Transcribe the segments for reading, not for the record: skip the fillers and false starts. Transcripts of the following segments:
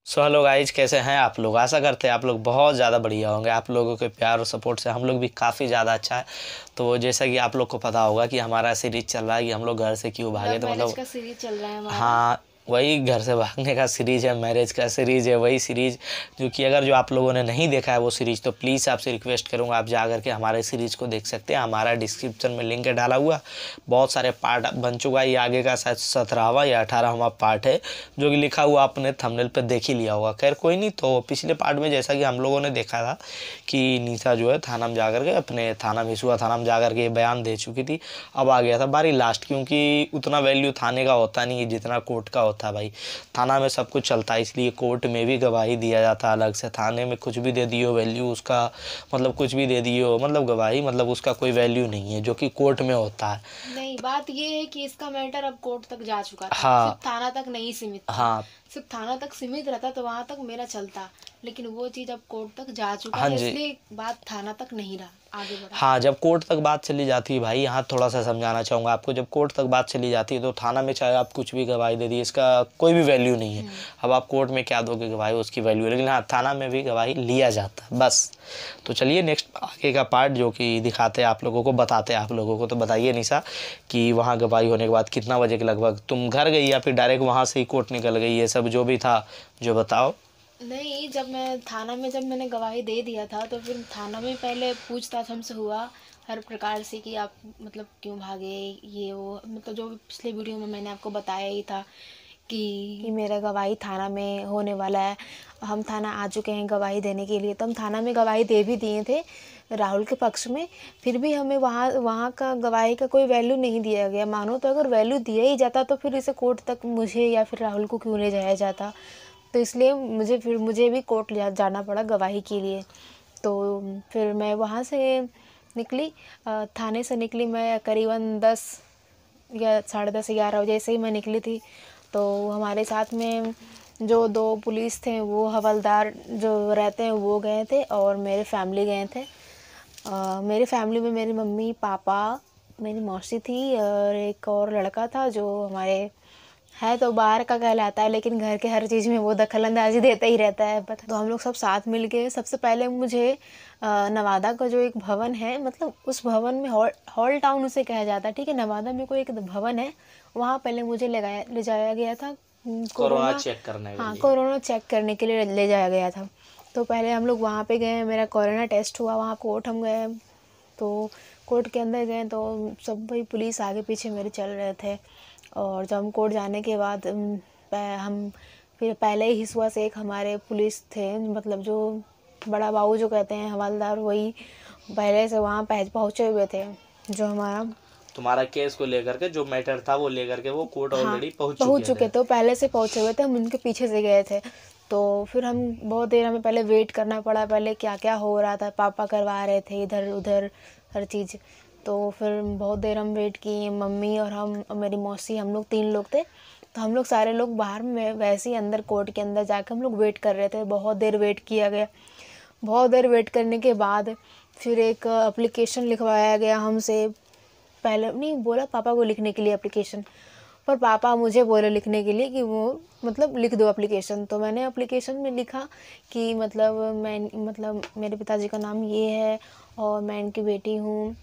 So hello guys, कैसे हैं आप लोग। आशा करते हैं आप लोग बहुत ज़्यादा बढ़िया होंगे। आप लोगों के प्यार और सपोर्ट से हम लोग भी काफ़ी ज़्यादा अच्छा है। तो जैसा कि आप लोग को पता होगा कि हमारा सीरीज चल रहा है कि हम लोग घर से क्यों भागे, लव तो मैरिज मतलब का सीरीज चल रहा है हमारा। हाँ, वही घर से भागने का सीरीज है, मैरिज का सीरीज है, वही सीरीज जो कि अगर जो आप लोगों ने नहीं देखा है वो सीरीज, तो प्लीज़ आपसे रिक्वेस्ट करूँगा आप जा करके हमारे सीरीज को देख सकते हैं। हमारा डिस्क्रिप्शन में लिंक है डाला हुआ। बहुत सारे पार्ट बन चुका है। ये आगे का शायद 17वां या 18वां पार्ट है, जो कि लिखा हुआ आपने थंबनेल पर देख ही लिया होगा। खैर कोई नहीं, तो पिछले पार्ट में जैसा कि हम लोगों ने देखा था कि नीता जो है थाना में जा करके अपने थाना मिसुआ थाना में जा करके ये बयान दे चुकी थी। अब आ गया था बारी लास्ट, क्योंकि उतना वैल्यू थाने का होता नहीं है जितना कोर्ट का होता है भाई। थाना में सब कुछ चलता है, इसलिए कोर्ट में भी गवाही दिया जाता है अलग से। थाने में कुछ भी दे दियो वैल्यू उसका, मतलब कुछ भी दे दियो मतलब गवाही, मतलब उसका कोई वैल्यू नहीं है जो कि कोर्ट में होता है। नहीं, बात ये है कि इसका मैटर अब कोर्ट तक जा चुका था, हाँ सिर्फ थाना तक नहीं सीमित था। हाँ। सिर्फ थाना तक सीमित रहता तो वहां तक मेरा चलता, लेकिन वो चीज अब कोर्ट तक जा चुका हाँ है, जी। इसलिए बात थाना तक नहीं रहा, आगे बढ़ा। हाँ, जब कोर्ट तक बात चली जाती है भाई, यहाँ थोड़ा सा समझाना चाहूँगा आपको। जब कोर्ट तक बात चली जाती है तो थाना में चाहे आप कुछ भी गवाही दे दी, इसका कोई भी वैल्यू नहीं है। अब आप कोर्ट में क्या दोगे गवाही, उसकी वैल्यू है, लेकिन हाँ थाना में भी गवाही लिया जाता है बस। तो चलिए नेक्स्ट आगे का पार्ट जो कि दिखाते हैं आप लोगों को, बताते हैं आप लोगों को। तो बताइए निशा कि वहाँ गवाही होने के बाद कितना बजे के लगभग तुम घर गई, या फिर डायरेक्ट वहाँ से ही कोर्ट निकल गई, ये सब जो भी था जो बताओ। नहीं, जब मैं थाना में जब मैंने गवाही दे दिया था तो फिर थाना में पहले पूछताछ हमसे हुआ हर प्रकार से कि आप मतलब क्यों भागे, ये वो, मतलब जो पिछले वीडियो में मैंने आपको बताया ही था कि मेरा गवाही थाना में होने वाला है। हम थाना आ चुके हैं गवाही देने के लिए, तो हम थाना में गवाही दे भी दिए थे राहुल के पक्ष में। फिर भी हमें वहाँ वहाँ का गवाही का कोई वैल्यू नहीं दिया गया। मानो तो अगर वैल्यू दिया ही जाता तो फिर इसे कोर्ट तक मुझे या फिर राहुल को क्यों ले जाया जाता। तो इसलिए मुझे भी कोर्ट जाना पड़ा गवाही के लिए। तो फिर मैं वहाँ से निकली, थाने से निकली मैं करीबन 10 या 10:30 11 बजे से ही मैं निकली थी। तो हमारे साथ में जो 2 पुलिस थे, वो हवलदार जो रहते हैं वो गए थे, और मेरे फैमिली गए थे। मेरी फैमिली में मेरी मम्मी पापा, मेरी मौसी थी, और एक और लड़का था जो हमारे है तो बाहर का कहलाता है, लेकिन घर के हर चीज़ में वो दखल अंदाजी देता ही रहता है। तो हम लोग सब साथ मिल के सबसे पहले मुझे नवादा का जो एक भवन है, मतलब उस भवन में हॉल टाउन उसे कहा जाता है, ठीक है। नवादा में कोई एक भवन है, वहाँ पहले मुझे ले जाया गया था कोरोना कोरोना। चेक करने के हाँ, लिए। कोरोना चेक करने के लिए ले जाया गया था। तो पहले हम लोग वहाँ पे गए, मेरा कोरोना टेस्ट हुआ, वहाँ कोर्ट हम गए। तो कोर्ट के अंदर गए तो सब भाई पुलिस आगे पीछे मेरे चल रहे थे। और जब हम कोर्ट जाने के बाद हम फिर पहले ही हिसुआ से एक हमारे पुलिस थे, मतलब जो बड़ा बाबू जो कहते हैं हवलदार, वही पहले से वहाँ पहुँचे हुए थे। जो हमारा तुम्हारा केस को लेकर के जो मैटर था वो लेकर के वो कोर्ट हाँ, ऑलरेडी पहुंच पहुँच चुके चुके थे। थे, पहले से पहुँचे हुए थे, हम उनके पीछे से गए थे। तो फिर हम बहुत देर हमें पहले वेट करना पड़ा, पहले क्या क्या हो रहा था, पापा करवा रहे थे इधर उधर हर चीज़। तो फिर बहुत देर हम वेट किए, मम्मी और हम और मेरी मौसी, हम लोग 3 लोग थे। तो हम लोग सारे लोग बाहर में वैसे ही अंदर कोर्ट के अंदर जाकर हम लोग वेट कर रहे थे। बहुत देर वेट किया गया। बहुत देर वेट करने के बाद फिर एक एप्लीकेशन लिखवाया गया हमसे। पहले नहीं बोला पापा को लिखने के लिए एप्लीकेशन, पर पापा मुझे बोले लिखने के लिए कि वो मतलब लिख दो एप्लीकेशन। तो मैंने एप्लीकेशन में लिखा कि मतलब मेरे पिताजी का नाम ये है और मैं इनकी बेटी हूँ।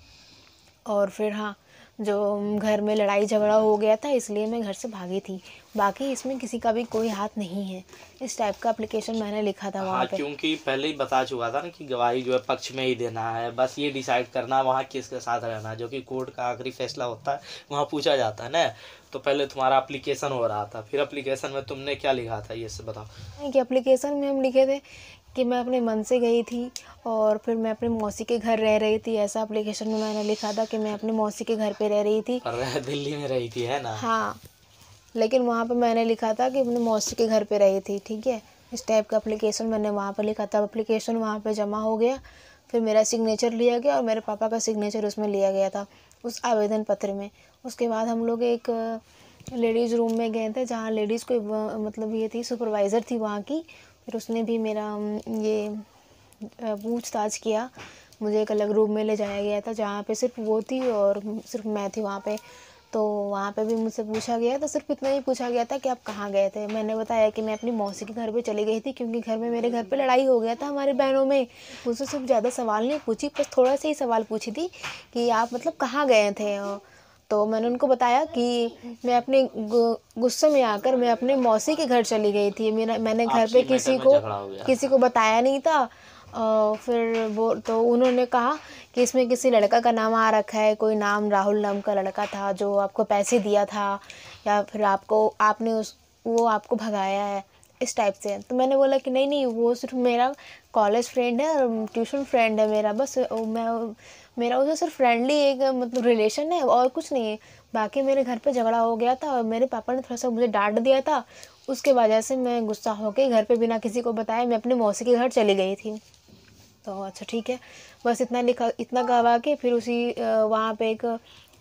और फिर हाँ, जो घर में लड़ाई झगड़ा हो गया था इसलिए मैं घर से भागी थी, बाकी इसमें किसी का भी कोई हाथ नहीं है। इस टाइप का एप्लीकेशन मैंने लिखा था हाँ, वहाँ पे। क्योंकि पहले ही बता चुका था ना कि गवाही जो है पक्ष में ही देना है, बस ये डिसाइड करना वहाँ किसके साथ रहना है, जो कि कोर्ट का आखिरी फैसला होता है, वहाँ पूछा जाता है ना। तो पहले तुम्हारा एप्लीकेशन हो रहा था, फिर एप्लीकेशन में तुमने क्या लिखा था ये सब बताओ। कि एप्लीकेशन में हम लिखे थे कि मैं अपने मन से गई थी और फिर मैं अपनी मौसी के घर रह रही थी। ऐसा एप्लीकेशन में मैंने लिखा था कि मैं अपनी मौसी के घर पे रह रही थी। और दिल्ली में रही थी है ना। हाँ, लेकिन वहाँ पे मैंने लिखा था कि अपनी मौसी के घर पे रही थी, ठीक है। इस टाइप का एप्लीकेशन मैंने वहाँ पे लिखा था। एप्लीकेशन वहाँ पे जमा हो गया, फिर मेरा सिग्नेचर लिया गया और मेरे पापा का सिग्नेचर उसमें लिया गया था, उस आवेदन पत्र में। उसके बाद हम लोग एक लेडीज़ रूम में गए थे, जहाँ लेडीज़ को मतलब ये थी, सुपरवाइज़र थी वहाँ की। फिर उसने भी मेरा ये पूछताछ किया। मुझे एक अलग रूम में ले जाया गया था, जहाँ पे सिर्फ वो थी और सिर्फ मैं थी वहाँ पे। तो वहाँ पे भी मुझसे पूछा गया, तो सिर्फ इतना ही पूछा गया था कि आप कहाँ गए थे। मैंने बताया कि मैं अपनी मौसी के घर पे चली गई थी, क्योंकि घर में मेरे घर पे लड़ाई हो गया था हमारे बहनों में। मुझसे सिर्फ ज़्यादा सवाल नहीं पूछी, बस थोड़ा सा ही सवाल पूछी थी कि आप मतलब कहाँ गए थे। तो मैंने उनको बताया कि मैं अपने गुस्से में आकर मैं अपने मौसी के घर चली गई थी। मैंने घर पे आपसी मैटर में झगड़ा हो गया। किसी को बताया नहीं था। फिर वो तो उन्होंने कहा कि इसमें किसी लड़का का नाम आ रखा है, कोई नाम राहुल नाम का लड़का था जो आपको पैसे दिया था, या फिर आपने वो आपको भगाया है, इस टाइप से। तो मैंने बोला कि नहीं, वो सिर्फ मेरा कॉलेज फ्रेंड है और ट्यूशन फ्रेंड है मेरा, बस मेरा उसे सिर्फ फ्रेंडली एक मतलब रिलेशन है और कुछ नहीं है। बाकी मेरे घर पे झगड़ा हो गया था और मेरे पापा ने थोड़ा सा मुझे डांट दिया था, उसके वजह से मैं गुस्सा होकर घर पे बिना किसी को बताए मैं अपने मौसी के घर चली गई थी। तो अच्छा ठीक है, बस इतना करवा के फिर वहाँ पे एक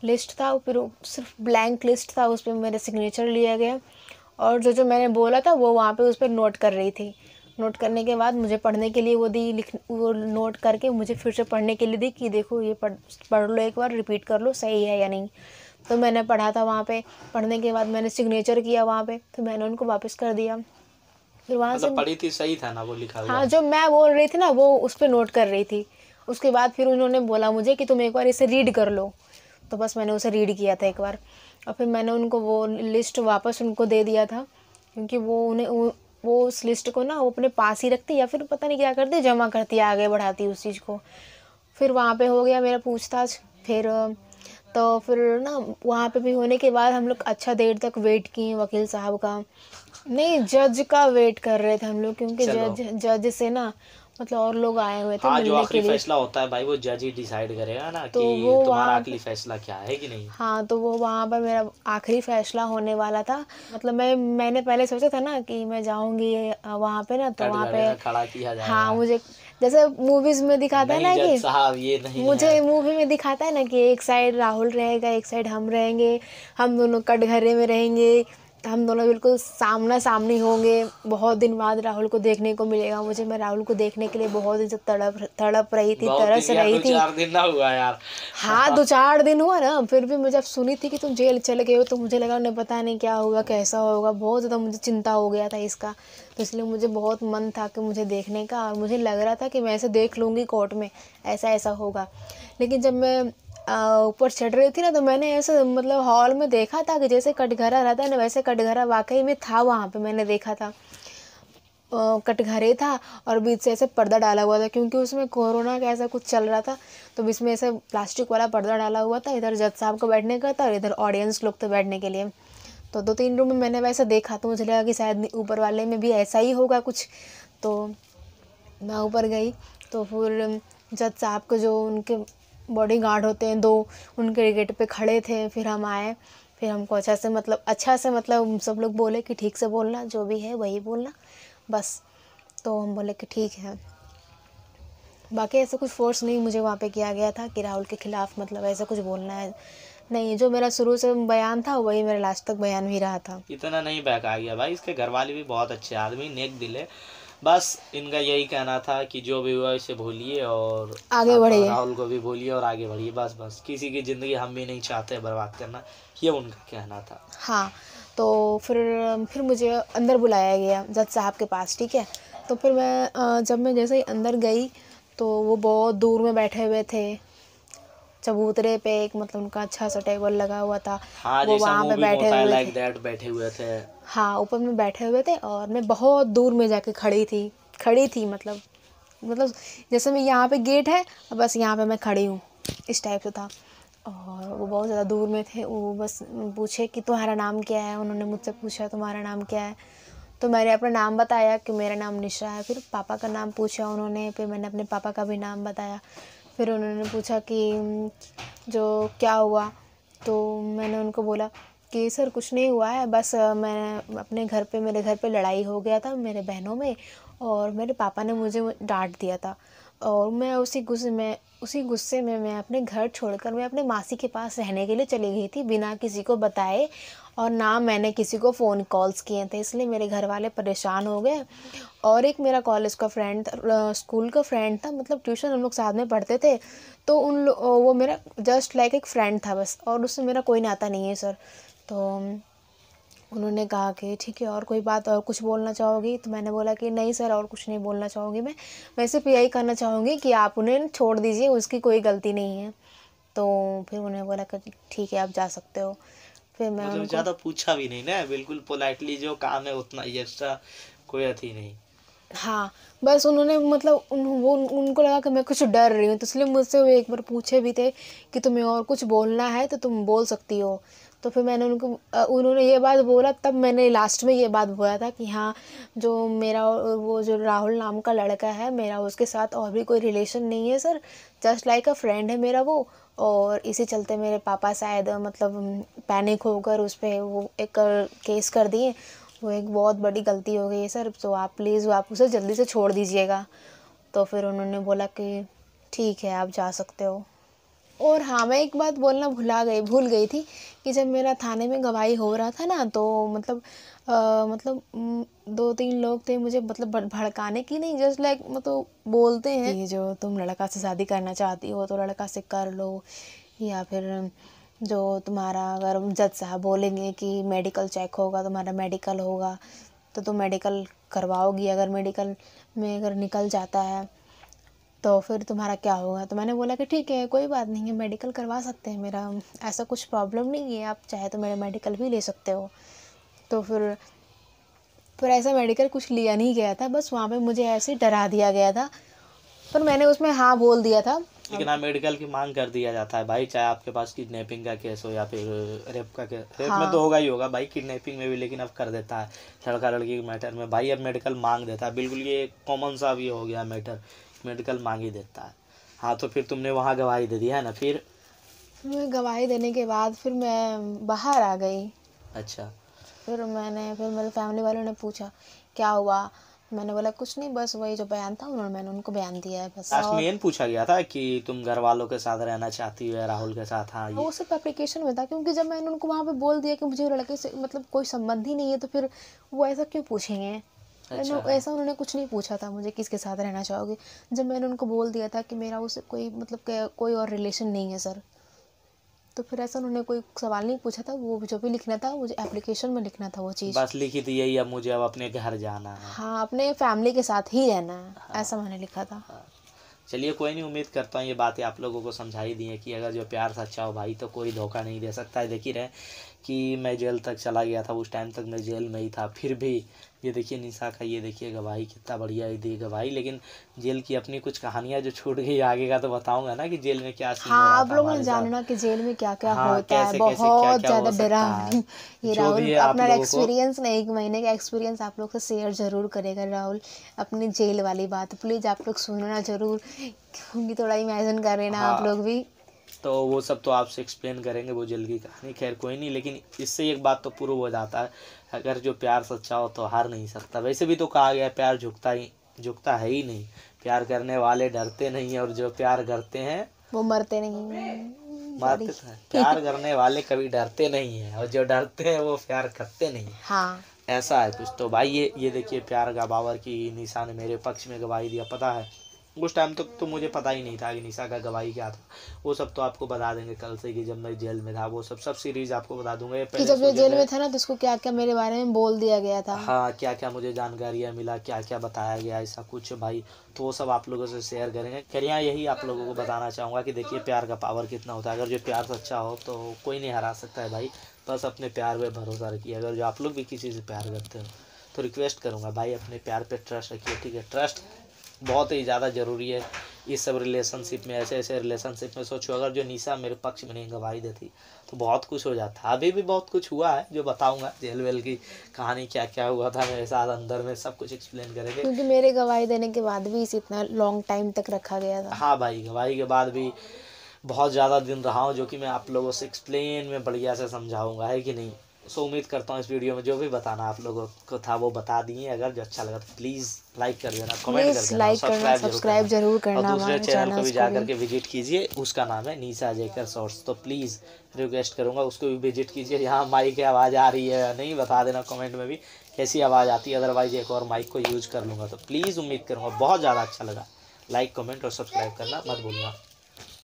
लिस्ट था, फिर सिर्फ ब्लैंक लिस्ट था, उस पर मेरे सिग्नेचर लिया गया और जो मैंने बोला था वो वहाँ पे उस पर नोट कर रही थी। नोट करने के बाद मुझे पढ़ने के लिए वो नोट करके मुझे फिर से पढ़ने के लिए दी कि देखो ये पढ़ लो, एक बार रिपीट कर लो सही है या नहीं। तो मैंने पढ़ा था वहाँ पे। पढ़ने के बाद मैंने सिग्नेचर किया वहाँ पे, तो मैंने उनको वापस कर दिया। फिर वहाँ से पढ़ी थी, सही था ना वो लिखा हुआ? हाँ, जो मैं बोल रही थी ना वो उस पर नोट कर रही थी। उसके बाद फिर उन्होंने बोला मुझे कि तुम एक बार इसे रीड कर लो, तो बस मैंने उसे रीड किया था एक बार और फिर मैंने उनको वो लिस्ट वापस उनको दे दिया था, क्योंकि वो उस लिस्ट को ना वो अपने पास ही रखती या फिर पता नहीं क्या करती, जमा करती, आगे बढ़ाती उस चीज़ को। फिर वहाँ पे हो गया मेरा पूछताछ। फिर ना वहाँ पे भी होने के बाद हम लोग अच्छा देर तक वेट किए वकील साहब का, नहीं जज का वेट कर रहे थे हम लोग, क्योंकि जज से ना मतलब और लोग आए हुए थे हाँ, जो मिलने के आखिरी लिए। फैसला होता है भाई वो जज ही डिसाइड करेगा ना तो कि वो तुम्हारा वहाँ आखिरी फैसला क्या है कि नहीं। हाँ, तो वो वहाँ पर मेरा आखिरी फैसला होने वाला था। मतलब मैंने पहले सोचा था ना कि मैं जाऊँगी वहाँ पे ना, तो वहाँ पे कटघरे खड़ा किया हाँ, जाएगा। मुझे जैसे मूवीज़ में दिखाता है नहीं ना जज कि साहब ये नहीं है। मुझे मूवी में दिखाता है ना कि एक साइड राहुल रहेगा, एक साइड हम रहेंगे, हम दोनों कटघरे में रहेंगे, हम दोनों बिल्कुल सामना सामनी होंगे। बहुत दिन बाद राहुल को देखने को मिलेगा मुझे। मैं राहुल को देखने के लिए बहुत दिन से तड़प रही थी, बहुत तरस दिन या रही थी। 2-4 दिन ना हुआ यार। हाँ, 2-4 दिन हुआ ना। फिर भी मैं जब सुनी थी कि तुम जेल चले गए हो तो मुझे लगा उन्हें पता नहीं क्या होगा, कैसा होगा, बहुत ज़्यादा मुझे चिंता हो गया था इसका। तो इसलिए मुझे बहुत मन था कि मुझे देखने का, और मुझे लग रहा था कि मैं ऐसे देख लूँगी कोर्ट में, ऐसा ऐसा होगा। लेकिन जब मैं ऊपर चढ़ रही थी ना, तो मैंने ऐसे मतलब हॉल में देखा था कि जैसे कटघरा रहता है ना, वैसे कटघरा वाकई में था। वहाँ पे मैंने देखा था कटघरे था और बीच से ऐसे पर्दा डाला हुआ था, क्योंकि उसमें कोरोना का ऐसा कुछ चल रहा था, तो बीच में ऐसे प्लास्टिक वाला पर्दा डाला हुआ था। इधर जज साहब को बैठने का था और इधर ऑडियंस लोग थे बैठने के लिए। तो 2-3 रूम में मैंने वैसे देखा, तो मुझे लगा कि शायद ऊपर वाले में भी ऐसा ही होगा कुछ। तो मैं ऊपर गई, तो फिर जज साहब को जो उनके बॉडी गार्ड होते हैं 2, उनके गेट पे खड़े थे। फिर हम आए, फिर हमको अच्छा से मतलब सब लोग बोले कि ठीक से बोलना, जो भी है वही बोलना बस। तो हम बोले कि ठीक है। बाकी ऐसा कुछ फोर्स नहीं मुझे वहाँ पे किया गया था कि राहुल के ख़िलाफ़ मतलब ऐसा कुछ बोलना है, नहीं। जो मेरा शुरू से बयान था वही मेरा लास्ट तक बयान भी रहा था। इतना नहीं बहका गया भाई, इसके घर वाले भी बहुत अच्छे आदमी, नेक दिल है। बस इनका यही कहना था कि जो भी हुआ इसे भूलिए और आगे आप बढ़िए। राहुल को भी भूलिए और आगे बढ़िए। बस किसी की ज़िंदगी हम भी नहीं चाहते बर्बाद करना, ये उनका कहना था। हाँ, तो फिर मुझे अंदर बुलाया गया जज साहब के पास, ठीक है। तो फिर जब मैं जैसे ही अंदर गई तो वो बहुत दूर में बैठे हुए थे, चबूतरे पे एक मतलब उनका अच्छा सा टेबल लगा हुआ था। हाँ, वो जैसा वहाँ पे मूवी में बैठे होता है हुए थे। लाइक दैट बैठे हुए थे। हाँ, ऊपर में बैठे हुए थे और मैं बहुत दूर में जाके खड़ी थी मतलब जैसे मैं यहाँ पे गेट है, बस यहाँ पे मैं खड़ी हूँ, इस टाइप से था। और वो बहुत ज़्यादा दूर में थे। वो बस पूछे कि तुम्हारा नाम क्या है। उन्होंने मुझसे पूछा तुम्हारा नाम क्या है, तो मैंने अपना नाम बताया कि मेरा नाम निशा है। फिर पापा का नाम पूछा उन्होंने, फिर मैंने अपने पापा का भी नाम बताया। फिर उन्होंने पूछा कि जो क्या हुआ, तो मैंने उनको बोला कि सर कुछ नहीं हुआ है, बस मैं अपने मेरे घर पे लड़ाई हो गया था मेरे बहनों में, और मेरे पापा ने मुझे डांट दिया था, और मैं उसी गुस्से में मैं अपने घर छोड़कर मैं अपने मासी के पास रहने के लिए चली गई थी बिना किसी को बताए। और ना मैंने किसी को फ़ोन कॉल्स किए थे, इसलिए मेरे घर वाले परेशान हो गए। और एक मेरा कॉलेज का फ्रेंड स्कूल का फ्रेंड था, मतलब ट्यूशन हम लोग साथ में पढ़ते थे, तो वो मेरा जस्ट लाइक एक फ्रेंड था बस, और उससे मेरा कोई नाता नहीं है सर। तो उन्होंने कहा कि ठीक है, और कोई बात और कुछ बोलना चाहोगी? तो मैंने बोला कि नहीं सर, और कुछ नहीं बोलना चाहूँगी मैं सिर्फ यही कहना चाहूँगी कि आप उन्हें छोड़ दीजिए, उसकी कोई गलती नहीं है। तो फिर उन्होंने बोला कि ठीक है, आप जा सकते हो। फिर मैं मतलब उनको ज्यादा पूछा भी नहीं ना, बिल्कुल पोलाइटली जो काम है उतना ही, एक्स्ट्रा कोई अथी नहीं। हाँ, बस उन्होंने मतलब उनको लगा कि मैं कुछ डर रही हूँ, तो इसलिए मुझसे वो एक बार पूछे भी थे कि तुम्हें और कुछ बोलना है तो तुम बोल सकती हो। तो फिर मैंने उन्होंने ये बात बोला, तब मैंने लास्ट में ये बात बोला था कि हाँ, जो मेरा वो जो राहुल नाम का लड़का है, मेरा उसके साथ और भी कोई रिलेशन नहीं है सर, जस्ट लाइक अ फ्रेंड है मेरा वो। और इसी चलते मेरे पापा शायद मतलब पैनिक होकर उस पर वो एक केस कर दिए। वो एक बहुत बड़ी गलती हो गई है सर, तो आप प्लीज़ आप उसे जल्दी से छोड़ दीजिएगा। तो फिर उन्होंने बोला कि ठीक है, आप जा सकते हो। और हाँ, मैं एक बात बोलना भूल गई थी कि जब मेरा थाने में गवाही हो रहा था ना, तो मतलब मतलब 2-3 लोग थे मुझे मतलब भड़काने की नहीं, जस्ट लाइक मतलब बोलते हैं कि जो तुम लड़का से शादी करना चाहती हो तो लड़का से कर लो, या फिर जो तुम्हारा अगर जज साहब बोलेंगे कि मेडिकल चेक होगा, तुम्हारा मेडिकल होगा तो तुम मेडिकल करवाओगी, अगर मेडिकल में अगर निकल जाता है तो फिर तुम्हारा क्या होगा। तो मैंने बोला कि ठीक है, कोई बात नहीं है, मेडिकल करवा सकते हैं, मेरा ऐसा कुछ प्रॉब्लम नहीं है, आप चाहे तो मेरा मेडिकल भी ले सकते हो। तो फिर ऐसा मेडिकल कुछ लिया नहीं गया था, बस वहाँ पे मुझे ऐसे डरा दिया गया था, पर मैंने उसमें हाँ बोल दिया था। लेकिन हाँ, मेडिकल की मांग कर दिया जाता है भाई, चाहे आपके पास किडनैपिंग का केस हो या फिर रेप का केस। रेप में तो होगा ही होगा भाई, किडनैपिंग में भी लेकिन अब कर देता है, लड़का लड़की के मैटर में भाई अब मेडिकल मांग देता है, बिल्कुल ये कॉमन सा भी हो गया मैटर, मेडिकल मांग ही देता है। हाँ, तो फिर तुमने वहाँ गवाही दे दी है ना? फिर गवाही देने के बाद फिर मैं बाहर आ गई। अच्छा, फिर मेरे फैमिली वालों ने पूछा क्या हुआ, मैंने बोला कुछ नहीं, बस वही जो बयान था मैंने उनको बयान दिया है बस। लास्ट में और ये पूछा गया था कि तुम घर वालों के साथ रहना चाहती हो या राहुल के साथ? हाँ, ये वो सिर्फ एप्लीकेशन में था, क्योंकि जब मैंने उनको वहाँ पे बोल दिया कि मुझे लड़के से मतलब कोई संबंध ही नहीं है, तो फिर वो ऐसा क्यों पूछेंगे। अच्छा। ऐसा उन्होंने कुछ नहीं पूछा था मुझे किसके साथ रहना चाहोगे, जब मैंने उनको बोल दिया था कि मेरा उससे कोई मतलब कोई और रिलेशन नहीं है सर, तो फिर ऐसा उन्होंने कोई सवाल नहीं पूछा था। वो जो भी लिखना था मुझे एप्लीकेशन में लिखना था वो चीज़। बस लिखी थी यही, अब मुझे अब अपने घर जाना है। हाँ, अपने फैमिली के साथ ही रहना है, हाँ, ऐसा मैंने लिखा था। हाँ। चलिए कोई नहीं, उम्मीद करता हूँ ये बातें आप लोगों को समझा ही दी हैं कि अगर जो प्यार सच्चा हो भाई तो कोई धोखा नहीं दे सकता है। देख ही रहे कि मैं जेल तक चला गया था, उस टाइम तक मैं जेल में ही था, फिर भी ये देखिए निशा का, ये देखिए गवाही कितना बढ़िया ही दी गवाही। लेकिन जेल की अपनी कुछ कहानियाँ जो छूट गई, आगे का तो बताऊंगा ना कि जेल में क्या सीन हो हाँ, रहा आप था लोगों ने हमारे साथ। जानना कि जेल में क्या क्या हाँ, होता है, कैसे कैसे क्या बहुत क्या ज़्यादा हो सकता है, डरावनी। ये जो भी राहुल है आप अपना लोगों को। एक्सपीरियंस ना 1 महीने का एक्सपीरियंस आप लोग से शेयर ज़रूर करेगा राहुल, अपनी जेल वाली बात प्लीज़ आप लोग सुनना ज़रूर, क्योंकि थोड़ा इमेजिन कर रहे ना आप हाँ, लोग भी। तो वो सब तो आपसे एक्सप्लेन करेंगे वो जेल की कहानी, खैर कोई नहीं। लेकिन इससे एक बात तो प्रूव हो जाता है, अगर जो प्यार सच्चा हो तो हार नहीं सकता। वैसे भी तो कहा गया है, प्यार झुकता है ही नहीं, प्यार करने वाले डरते नहीं हैं, और जो प्यार करते हैं वो मरते नहीं, सॉरी। मारते तो हैं। प्यार करने वाले कभी डरते नहीं हैं, और जो डरते हैं वो प्यार करते नहीं हैं। हाँ, ऐसा है कुछ। तो भाई ये देखिए प्यार का बावर की निशा ने मेरे पक्ष में गवाही दिया। पता है उस टाइम तक तो मुझे पता ही नहीं था कि निशा का गवाही क्या था। वो सब तो आपको बता देंगे कल से, कि जब मैं जेल में था वो सब सीरीज आपको बता दूंगा। ये कि पहले जब ये सोचे जेल थे में था ना, तो उसको क्या क्या मेरे बारे में बोल दिया गया था। हाँ, क्या क्या मुझे जानकारियाँ मिला, क्या क्या बताया गया, ऐसा कुछ भाई, तो वो सब आप लोगों से शेयर करेंगे। खैर यहाँ यही आप लोगों को बताना चाहूँगा कि देखिए प्यार का पावर कितना होता है। अगर जो प्यार सच्चा हो तो कोई नहीं हरा सकता है भाई, बस अपने प्यार पे भरोसा रखिए। अगर जो आप लोग भी किसी से प्यार करते हो तो रिक्वेस्ट करूँगा भाई अपने प्यार पे ट्रस्ट रखिए, ठीक है। ट्रस्ट बहुत ही ज़्यादा ज़रूरी है इस सब रिलेशनशिप में। ऐसे ऐसे रिलेशनशिप में सोचो, अगर जो निशा मेरे पक्ष में नहीं गवाही देती तो बहुत कुछ हो जाता। अभी भी बहुत कुछ हुआ है जो बताऊंगा, जेल वेल की कहानी क्या क्या हुआ था मेरे साथ अंदर में, सब कुछ एक्सप्लेन करेंगे। क्योंकि मेरे गवाही देने के बाद भी इसे इतना लॉन्ग टाइम तक रखा गया था। हाँ भाई, गवाही के बाद भी बहुत ज़्यादा दिन रहा हूँ, जो कि मैं आप लोगों से एक्सप्लेन में बढ़िया से समझाऊंगा, है कि नहीं। सो उम्मीद करता हूँ इस वीडियो में जो भी बताना आप लोगों को था वो बता दिए। अगर जो अच्छा लगा तो प्लीज़ लाइक कर देना, कमेंट कर देना, लाइक करना, सब्सक्राइब जरूर और करना दूसरे हमारे चैनल को भी चैनल्स जा को करके भी। विजिट कीजिए, उसका नाम है निशा जेकर शॉर्ट्स। तो प्लीज़ रिक्वेस्ट करूँगा उसको भी विजिट कीजिए। यहाँ माइक की आवाज़ आ रही है या नहीं बता देना कमेंट में भी कैसी आवाज़ आती है, अदरवाइज़ एक और माइक को यूज कर लूँगा। तो प्लीज़ उम्मीद करूँगा बहुत ज़्यादा अच्छा लगा। लाइक कमेंट और सब्सक्राइब करना मत भूलना।